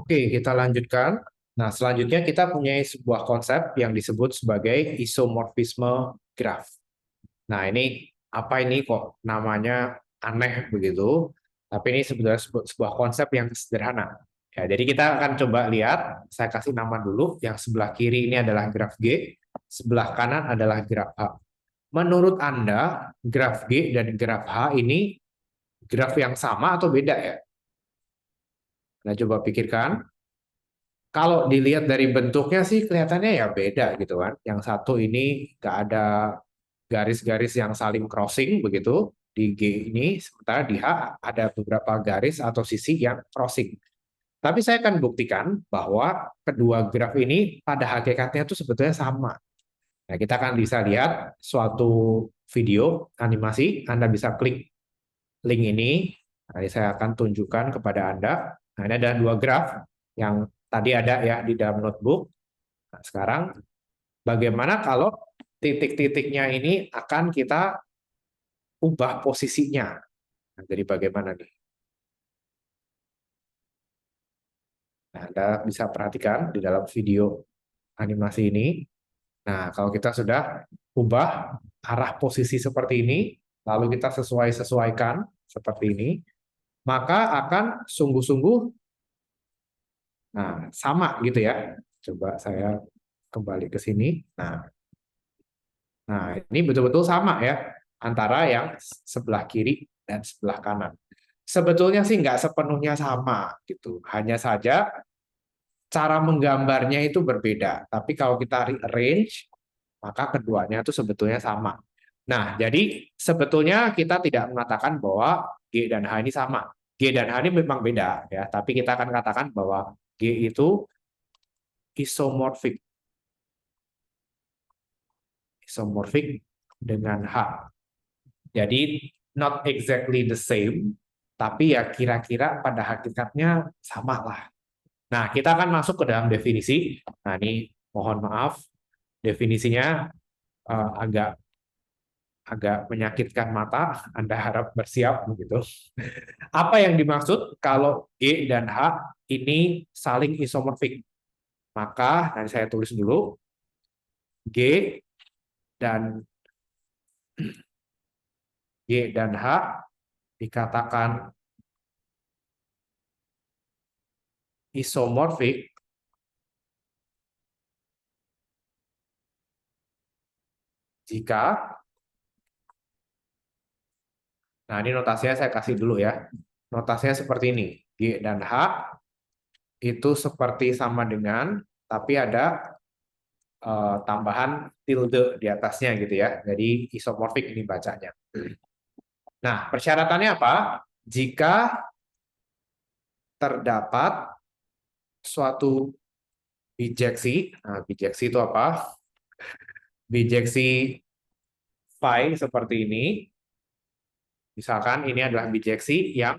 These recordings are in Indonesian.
Oke, kita lanjutkan. Nah, selanjutnya kita punya sebuah konsep yang disebut sebagai isomorfisme graf. Nah, ini apa ini kok namanya aneh begitu? Tapi ini sebenarnya sebuah konsep yang sederhana. Ya, jadi kita akan coba lihat, saya kasih nama dulu, yang sebelah kiri ini adalah graf G, sebelah kanan adalah graf H. Menurut Anda, graf G dan graf H ini graf yang sama atau beda ya? Nah, coba pikirkan. Kalau dilihat dari bentuknya sih kelihatannya ya beda gitu kan. Yang satu ini nggak ada garis-garis yang saling crossing begitu di G ini, sementara di H ada beberapa garis atau sisi yang crossing. Tapi saya akan buktikan bahwa kedua graf ini pada hakikatnya itu sebetulnya sama. Nah, kita akan bisa lihat suatu video animasi, Anda bisa klik link ini. Nanti saya akan tunjukkan kepada Anda. Nah, ini ada dua graf yang tadi ada ya di dalam notebook. Nah, sekarang bagaimana kalau titik-titiknya ini akan kita ubah posisinya? Nah, jadi bagaimana nih? Nah, Anda bisa perhatikan di dalam video animasi ini. Nah, kalau kita sudah ubah arah posisi seperti ini, lalu kita sesuaikan seperti ini, maka akan sungguh-sungguh sama gitu ya. Coba saya kembali ke sini. Nah, ini betul-betul sama ya antara yang sebelah kiri dan sebelah kanan. Sebetulnya sih nggak sepenuhnya sama gitu. Hanya saja cara menggambarnya itu berbeda. Tapi kalau kita rearrange, maka keduanya itu sebetulnya sama. Nah, jadi sebetulnya kita tidak mengatakan bahwa G dan H ini sama. G dan H ini memang beda ya, tapi kita akan katakan bahwa G itu isomorfik, isomorfik dengan H. Jadi not exactly the same, tapi ya kira-kira pada hakikatnya sama lah. Nah, kita akan masuk ke dalam definisi. Nah, ini mohon maaf, definisinya agak agak menyakitkan mata. Anda harap bersiap begitu. Apa yang dimaksud kalau G dan H ini saling isomorfik? Maka nanti saya tulis dulu G dan H dikatakan isomorfik jika, nah ini notasinya saya kasih dulu ya. Notasinya seperti ini. G dan H itu seperti sama dengan, tapi ada tambahan tilde di atasnya gitu ya. Jadi isomorfik ini bacanya. Nah, persyaratannya apa? Jika terdapat suatu bijeksi, nah bijeksi itu apa? Bijeksi phi seperti ini. Misalkan ini adalah bijeksi yang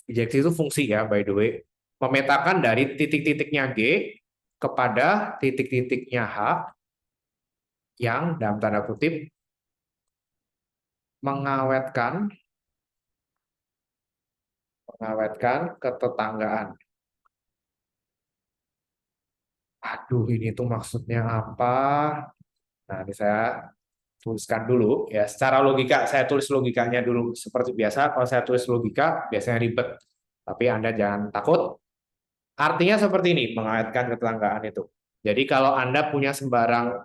bijeksi itu fungsi ya, by the way. Memetakan dari titik-titiknya G kepada titik-titiknya H yang dalam tanda kutip mengawetkan ketetanggaan. Aduh, ini tuh maksudnya apa? Nah, ini saya tuliskan dulu ya. Secara logika, saya tulis logikanya dulu. Seperti biasa, kalau saya tulis logika, biasanya ribet. Tapi Anda jangan takut. Artinya seperti ini, mengawetkan ketetanggaan itu. Jadi kalau Anda punya sembarang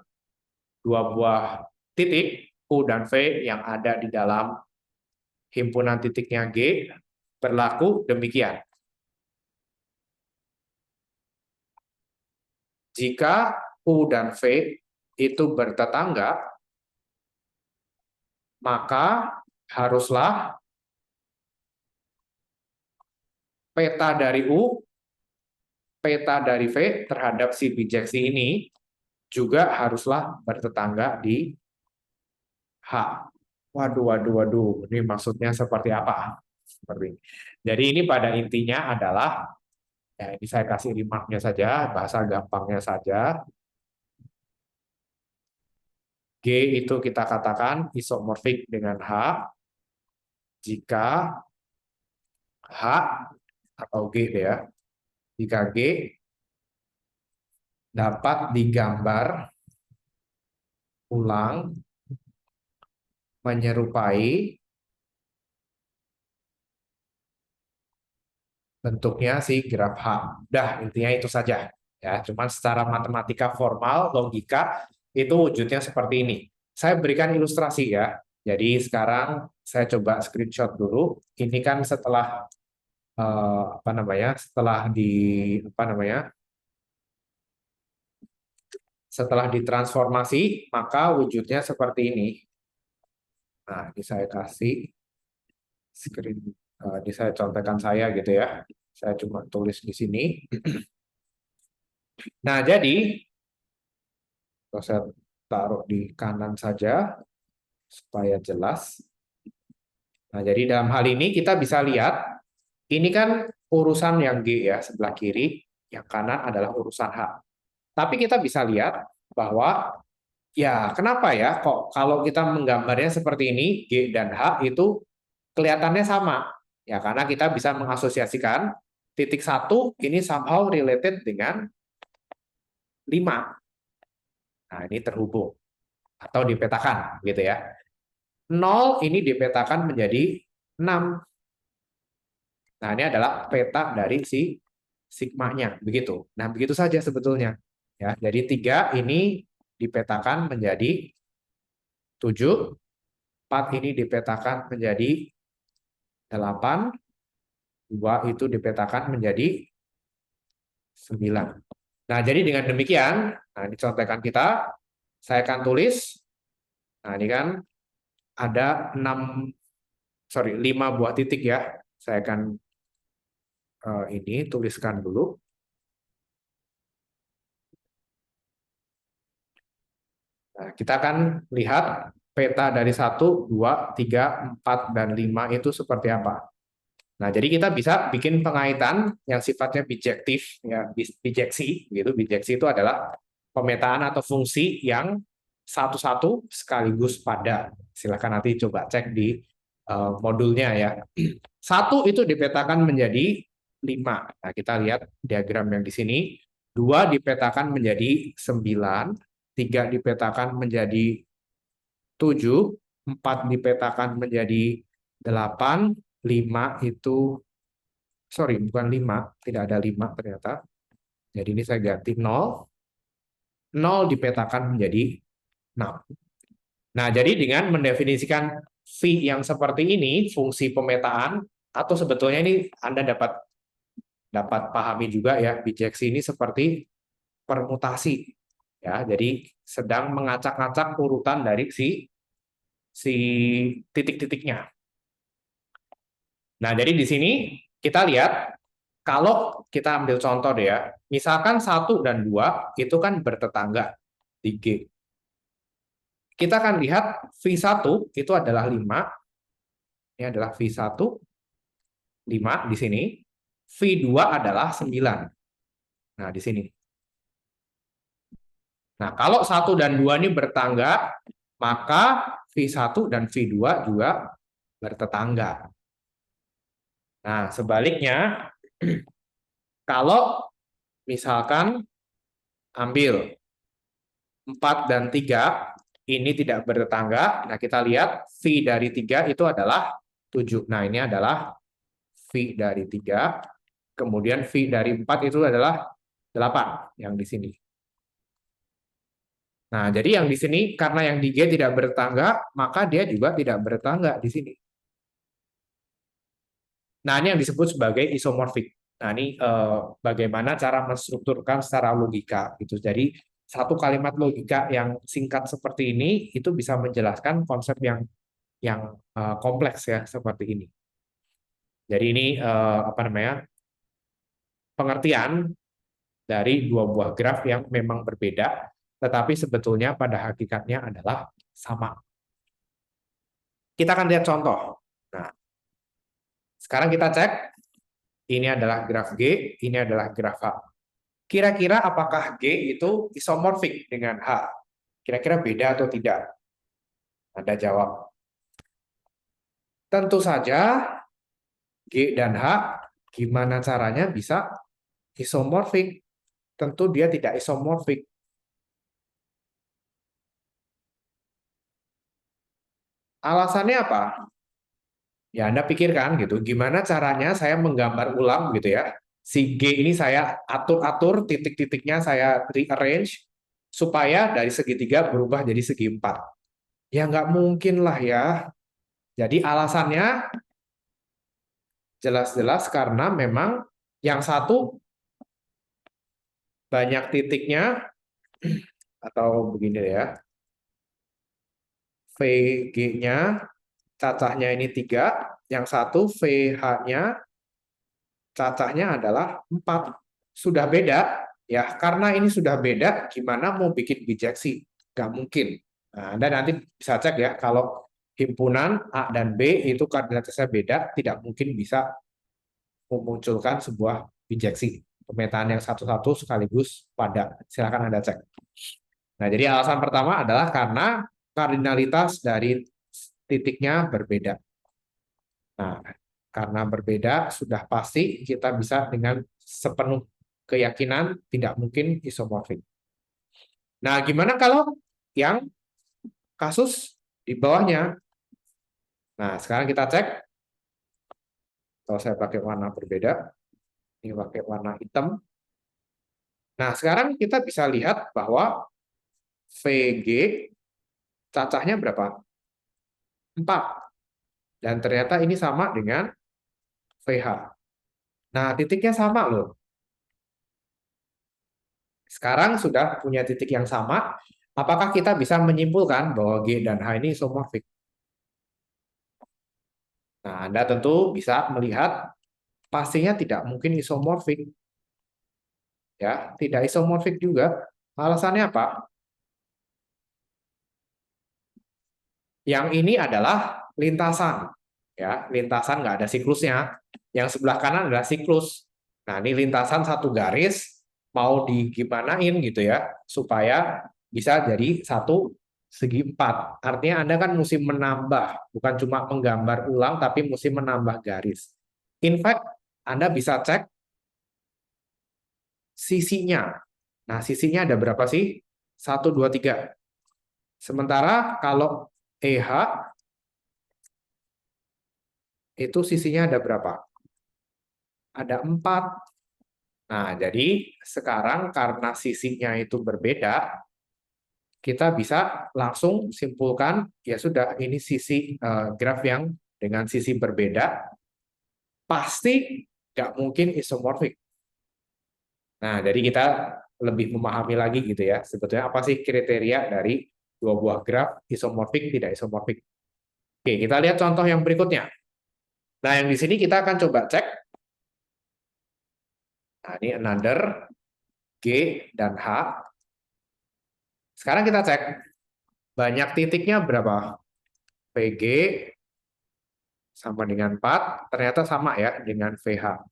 dua buah titik, U dan V yang ada di dalam himpunan titiknya G, berlaku demikian. Jika U dan V itu bertetangga, maka haruslah peta dari U, peta dari V terhadap si bijeksi ini juga haruslah bertetangga di H. Waduh, waduh, waduh. Ini maksudnya seperti apa? Seperti ini. Jadi ini pada intinya adalah, ya ini saya kasih remarknya saja, bahasa gampangnya saja. G itu kita katakan isomorfik dengan H jika H atau G ya, jika G dapat digambar ulang menyerupai bentuknya si graf H. Udah, intinya itu saja. Ya, cuman secara matematika formal, logika, itu wujudnya seperti ini. Saya berikan ilustrasi ya. Jadi sekarang saya coba screenshot dulu. Ini kan setelah apa namanya? Setelah di apa namanya? Setelah ditransformasi, maka wujudnya seperti ini. Nah, ini saya kasih screen, ini saya contekan saya gitu ya. Saya cuma tulis di sini. Nah, jadi kalau saya taruh di kanan saja supaya jelas. Nah, jadi dalam hal ini kita bisa lihat, ini kan urusan yang G ya, sebelah kiri, yang kanan adalah urusan H. Tapi kita bisa lihat bahwa, ya kenapa ya, kok kalau kita menggambarnya seperti ini, G dan H itu kelihatannya sama. Ya, karena kita bisa mengasosiasikan titik 1 ini somehow related dengan 5. Nah, ini terhubung atau dipetakan gitu ya. 0 ini dipetakan menjadi 6. Nah, ini adalah peta dari si sigmanya, begitu. Nah, begitu saja sebetulnya. Ya, jadi 3 ini dipetakan menjadi 7, 4 ini dipetakan menjadi 8, 2 itu dipetakan menjadi 9. Nah, jadi dengan demikian, nah ini contekan kita, saya akan tulis, nah ini kan ada 5 buah titik ya. Saya akan ini tuliskan dulu. Nah, kita akan lihat peta dari 1, 2, 3, 4, dan 5 itu seperti apa. Nah, jadi kita bisa bikin pengaitan yang sifatnya bijektif, ya, bijeksi, gitu. Bijeksi itu adalah pemetaan atau fungsi yang satu-satu sekaligus pada. Silakan nanti coba cek di modulnya ya. 1 itu dipetakan menjadi 5. Nah, kita lihat diagram yang di sini. 2 dipetakan menjadi 9, 3 dipetakan menjadi 7, 4 dipetakan menjadi 8, 5 itu, sorry, bukan 5, tidak ada 5 ternyata. Jadi ini saya ganti 0, 0 dipetakan menjadi 6. Nah, jadi dengan mendefinisikan V yang seperti ini, fungsi pemetaan, atau sebetulnya ini Anda dapat pahami juga ya, bijeksi ini seperti permutasi. Ya, jadi sedang mengacak-acak urutan dari si titik-titiknya. Nah, jadi di sini kita lihat, kalau kita ambil contoh deh ya, misalkan 1 dan 2 itu kan bertetangga di G. Kita akan lihat V1 itu adalah 5, ini adalah V1, 5 di sini, V2 adalah 9. Nah, di sini. Nah, kalau 1 dan 2 ini bertetangga, maka V1 dan V2 juga bertetangga. Nah, sebaliknya, kalau misalkan ambil 4 dan 3, ini tidak bertetangga, nah kita lihat V dari 3 itu adalah 7. Nah, ini adalah V dari 3, kemudian V dari 4 itu adalah 8, yang di sini. Nah, jadi yang di sini, karena yang di G tidak bertetangga, maka dia juga tidak bertetangga di sini. Nah, ini yang disebut sebagai isomorfik. Nah, ini bagaimana cara menstrukturkan secara logika. Gitu. Jadi, satu kalimat logika yang singkat seperti ini, itu bisa menjelaskan konsep yang kompleks ya, seperti ini. Jadi ini apa namanya, pengertian dari dua buah graf yang memang berbeda, tetapi sebetulnya pada hakikatnya adalah sama. Kita akan lihat contoh. Nah, sekarang kita cek, ini adalah graf G, ini adalah graf H. Kira-kira apakah G itu isomorfik dengan H? Kira-kira beda atau tidak? Anda jawab. Tentu saja G dan H, gimana caranya bisa isomorfik? Tentu dia tidak isomorfik. Alasannya apa? Ya, Anda pikirkan gitu, gimana caranya saya menggambar ulang gitu ya. Si G ini saya atur-atur, titik-titiknya saya rearrange, supaya dari segitiga berubah jadi segi empat. Ya nggak mungkin lah ya. Jadi alasannya jelas-jelas karena memang yang satu banyak titiknya, atau begini ya, VG-nya cacahnya ini 3, yang satu VH-nya cacahnya adalah 4. Sudah beda, ya karena ini sudah beda, gimana mau bikin bijeksi? Nggak mungkin. Nah, Anda nanti bisa cek ya, kalau himpunan A dan B itu koordinatasnya beda, tidak mungkin bisa memunculkan sebuah bijeksi. Pemetaan yang satu-satu sekaligus pada. Silakan Anda cek. Nah, jadi alasan pertama adalah karena kardinalitas dari titiknya berbeda. Nah, karena berbeda, sudah pasti kita bisa dengan sepenuh keyakinan tidak mungkin isomorfik. Nah, gimana kalau yang kasus di bawahnya? Nah, sekarang kita cek. Kalau saya pakai warna berbeda, ini pakai warna hitam. Nah, sekarang kita bisa lihat bahwa VG cacahnya berapa? 4. Dan ternyata ini sama dengan VH. Nah, titiknya sama loh. Sekarang sudah punya titik yang sama, apakah kita bisa menyimpulkan bahwa G dan H ini isomorfik? Nah, Anda tentu bisa melihat pastinya tidak mungkin isomorfik. Ya, tidak isomorfik juga. Alasannya apa? Yang ini adalah lintasan. Ya, lintasan nggak ada siklusnya. Yang sebelah kanan adalah siklus. Nah, ini lintasan satu garis, mau digimanain gitu ya, supaya bisa jadi satu segi empat. Artinya Anda kan mesti menambah, bukan cuma menggambar ulang, tapi mesti menambah garis. In fact, Anda bisa cek sisinya. Nah, sisinya ada berapa sih? 1, 2, 3. Sementara kalau EH itu sisinya ada berapa? Ada 4. Nah, jadi sekarang karena sisinya itu berbeda, kita bisa langsung simpulkan, ya sudah, ini sisi graf yang dengan sisi berbeda, pasti nggak mungkin isomorfik. Nah, jadi kita lebih memahami lagi gitu ya, sebetulnya apa sih kriteria dari dua buah graf isomorfik, tidak isomorfik. Oke, kita lihat contoh yang berikutnya. Nah, yang di sini kita akan coba cek. Nah, ini another, G dan H. Sekarang kita cek, banyak titiknya berapa? PG sama dengan 4, ternyata sama ya dengan VH.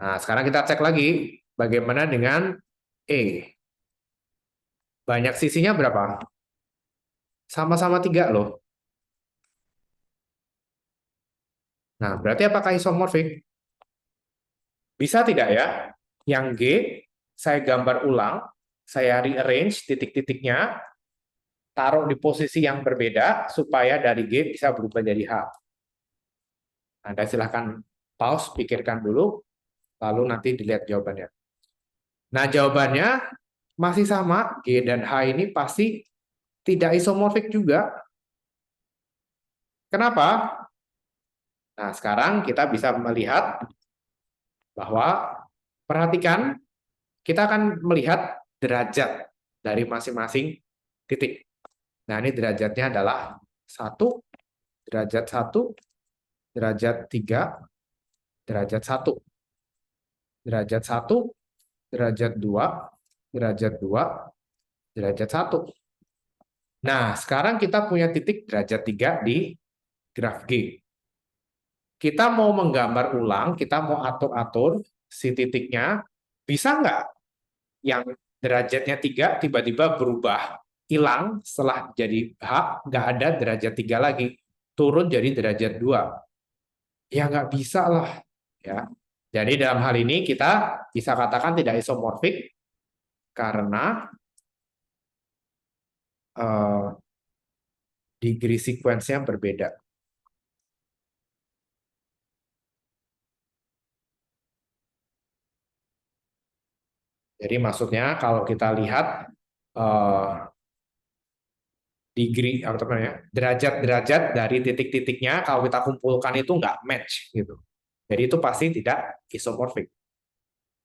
Nah, sekarang kita cek lagi, bagaimana dengan E? Banyak sisinya berapa? Sama-sama 3 loh. Nah, berarti apakah isomorfik? Bisa tidak ya? Yang G, saya gambar ulang, saya rearrange titik-titiknya, taruh di posisi yang berbeda, supaya dari G bisa berubah jadi H. Anda silahkan pause, pikirkan dulu, lalu nanti dilihat jawabannya. Nah, jawabannya masih sama, G dan H ini pasti tidak isomorfik juga. Kenapa? Nah, sekarang kita bisa melihat bahwa, perhatikan, kita akan melihat derajat dari masing-masing titik. Nah, ini derajatnya adalah 1, derajat 1, derajat 3, derajat 1, derajat 1, derajat 2, derajat 2, derajat 1. Nah, sekarang kita punya titik derajat 3 di graf G. Kita mau menggambar ulang, kita mau atur-atur si titiknya, bisa nggak yang derajatnya 3 tiba-tiba berubah, hilang setelah jadi H, nggak ada derajat 3 lagi, turun jadi derajat 2. Ya nggak bisa lah. Ya. Jadi dalam hal ini kita bisa katakan tidak isomorfik karena degree sequence-nya berbeda. Jadi maksudnya kalau kita lihat eh, degree apa namanya derajat-derajat dari titik-titiknya kalau kita kumpulkan itu nggak match gitu. Jadi itu pasti tidak isomorfik.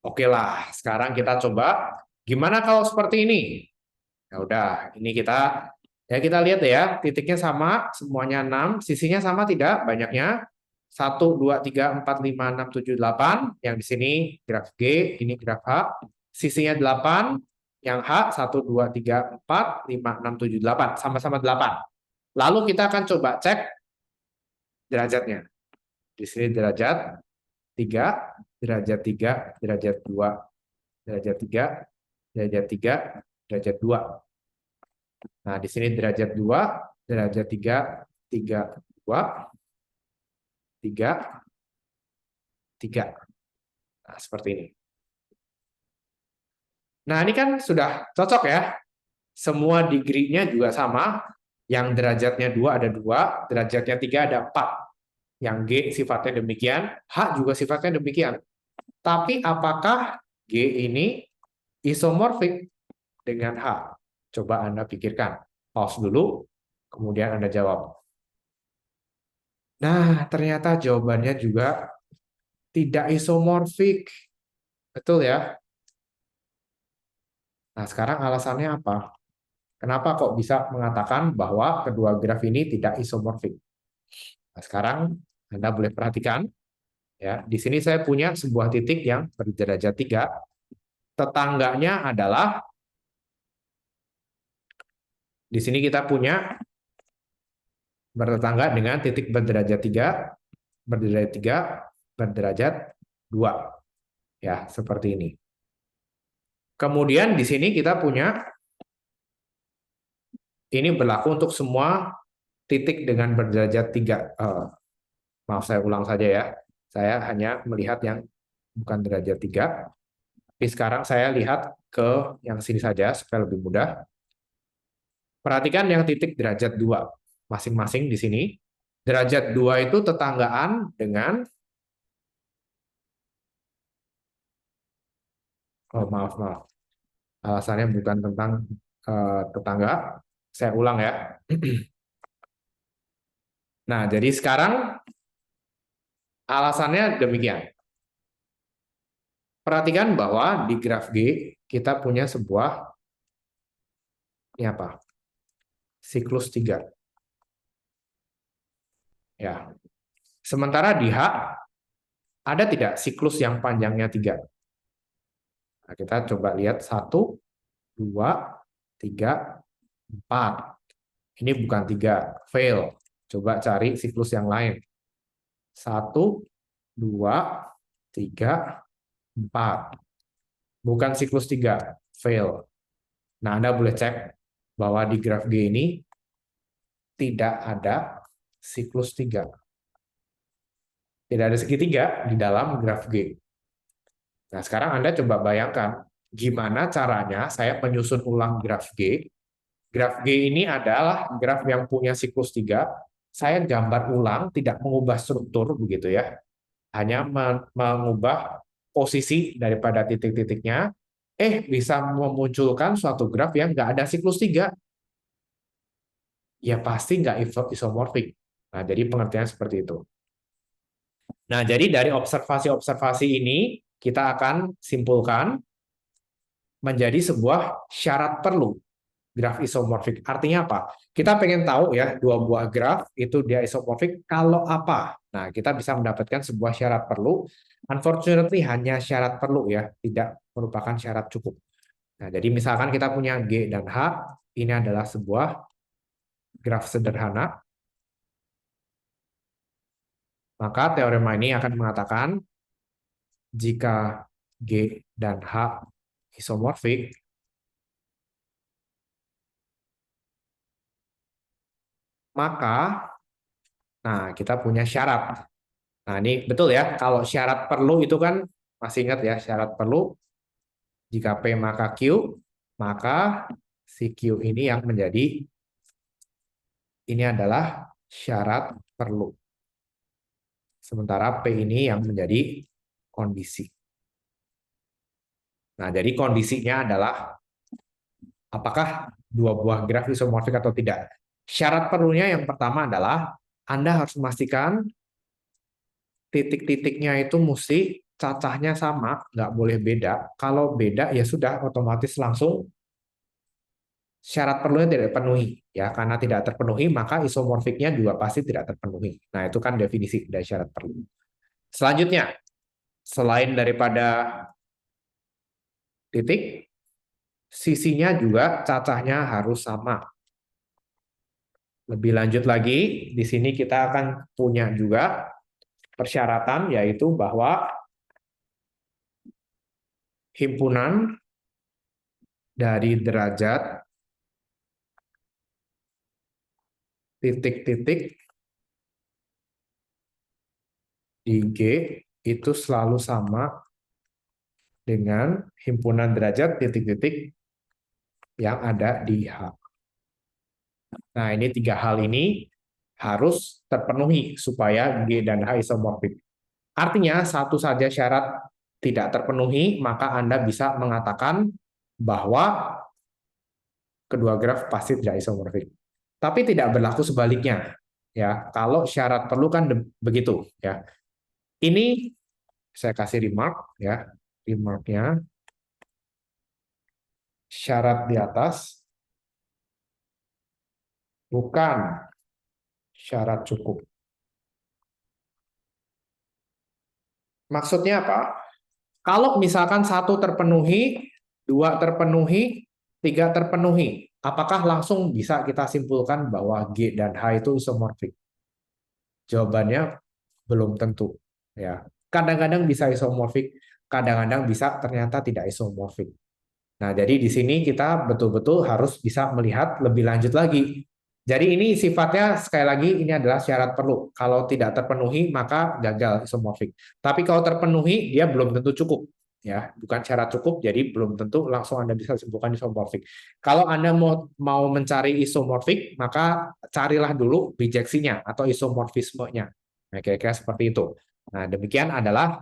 Oke lah, sekarang kita coba gimana kalau seperti ini. Ya udah, ini kita lihat ya, titiknya sama, semuanya 6, sisinya sama tidak? Banyaknya 1, 2, 3, 4, 5, 6, 7, 8. Yang di sini graf G, ini graf H. Sisinya 8, yang H 1, 2, 3, 4, 5, 6, 7, 8, sama-sama 8. Lalu kita akan coba cek derajatnya. Di sini derajat 3, derajat 3, derajat 2, derajat 3, derajat 3, derajat 2. Nah, di sini derajat 2, derajat 3, 3, 2, 3, 3. Nah, seperti ini. Nah, ini kan sudah cocok ya. Semua degree-nya juga sama. Yang derajatnya 2 ada 2, derajatnya 3 ada 4. Yang G sifatnya demikian, H juga sifatnya demikian. Tapi apakah G ini isomorfik dengan H? Coba Anda pikirkan. Pause dulu, kemudian Anda jawab. Nah, ternyata jawabannya juga tidak isomorfik. Betul ya? Nah, sekarang alasannya apa? Kenapa kok bisa mengatakan bahwa kedua graf ini tidak isomorfik? Nah, sekarang Anda boleh perhatikan, ya. Di sini saya punya sebuah titik yang berderajat 3. Tetangganya adalah, di sini kita punya bertetangga dengan titik berderajat 3, berderajat 3, berderajat 2. Ya, seperti ini. Kemudian di sini kita punya, ini berlaku untuk semua titik dengan berderajat 3. Maaf, saya ulang saja ya. Saya hanya melihat yang bukan derajat 3. Tapi sekarang saya lihat ke yang sini saja supaya lebih mudah. Perhatikan yang titik derajat 2 masing-masing di sini. Derajat 2 itu tetanggaan dengan, oh maaf, maaf. Alasannya bukan tentang tetangga. Saya ulang ya. Nah, jadi sekarang alasannya demikian. Perhatikan bahwa di graf G kita punya sebuah, ini apa? Siklus 3. Ya. Sementara di H ada tidak siklus yang panjangnya 3? Nah, kita coba lihat 1, 2, 3, 4. Ini bukan 3, fail. Coba cari siklus yang lain. 1, 2, 3, 4. Bukan siklus 3, fail. Nah, Anda boleh cek bahwa di graf G ini tidak ada siklus 3. Tidak ada segitiga di dalam graf G. Nah, sekarang Anda coba bayangkan gimana caranya saya menyusun ulang graf G. Graf G ini adalah graf yang punya siklus 3. Saya gambar ulang, tidak mengubah struktur begitu ya. Hanya mengubah posisi daripada titik-titiknya. Bisa memunculkan suatu graf yang nggak ada siklus 3. Ya pasti nggak isomorfik. Nah, jadi pengertian seperti itu. Nah, jadi dari observasi-observasi ini, kita akan simpulkan menjadi sebuah syarat perlu graf isomorfik. Artinya apa? Kita pengen tahu ya, dua buah graf itu dia isomorfik kalau apa? Nah, kita bisa mendapatkan sebuah syarat perlu. Unfortunately, hanya syarat perlu ya, tidak merupakan syarat cukup. Nah, jadi misalkan kita punya G dan H, ini adalah sebuah graf sederhana, maka teorema ini akan mengatakan jika G dan H isomorfik, maka nah kita punya syarat. Nah, ini betul ya. Kalau syarat perlu itu kan masih ingat ya, syarat perlu jika P maka Q, maka si Q ini yang menjadi ini adalah syarat perlu. Sementara P ini yang menjadi kondisi. Nah, jadi kondisinya adalah apakah dua buah graf isomorfik atau tidak. Syarat perlunya yang pertama adalah Anda harus memastikan titik-titiknya itu mesti cacahnya sama, nggak boleh beda. Kalau beda ya sudah otomatis langsung syarat perlunya tidak terpenuhi. Ya, karena tidak terpenuhi maka isomorfiknya juga pasti tidak terpenuhi. Nah, itu kan definisi dari syarat perlu. Selanjutnya, selain daripada titik, sisinya juga cacahnya harus sama. Lebih lanjut lagi, di sini kita akan punya juga persyaratan yaitu bahwa himpunan dari derajat titik-titik di G itu selalu sama dengan himpunan derajat titik-titik yang ada di H. Nah, ini tiga hal ini harus terpenuhi supaya G dan H isomorfik. Artinya, satu saja syarat tidak terpenuhi, maka Anda bisa mengatakan bahwa kedua graf pasti tidak isomorfik. Tapi tidak berlaku sebaliknya. Ya, kalau syarat perlu kan begitu. Ya, ini saya kasih remark. Ya, remarknya syarat di atas bukan syarat cukup. Maksudnya apa? Kalau misalkan satu terpenuhi, dua terpenuhi, tiga terpenuhi, apakah langsung bisa kita simpulkan bahwa G dan H itu isomorfik? Jawabannya belum tentu. Ya, kadang-kadang bisa isomorfik, kadang-kadang bisa ternyata tidak isomorfik. Nah, jadi di sini kita betul-betul harus bisa melihat lebih lanjut lagi. Jadi ini sifatnya sekali lagi ini adalah syarat perlu. Kalau tidak terpenuhi maka gagal isomorfik. Tapi kalau terpenuhi dia belum tentu cukup. Ya, bukan syarat cukup, jadi belum tentu langsung Anda bisa simpulkan isomorfik. Kalau Anda mau mencari isomorfik, maka carilah dulu bijeksinya atau isomorfismenya. Nah, kira-kira seperti itu. Nah, demikian adalah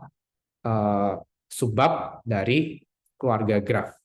subbab dari keluarga graf.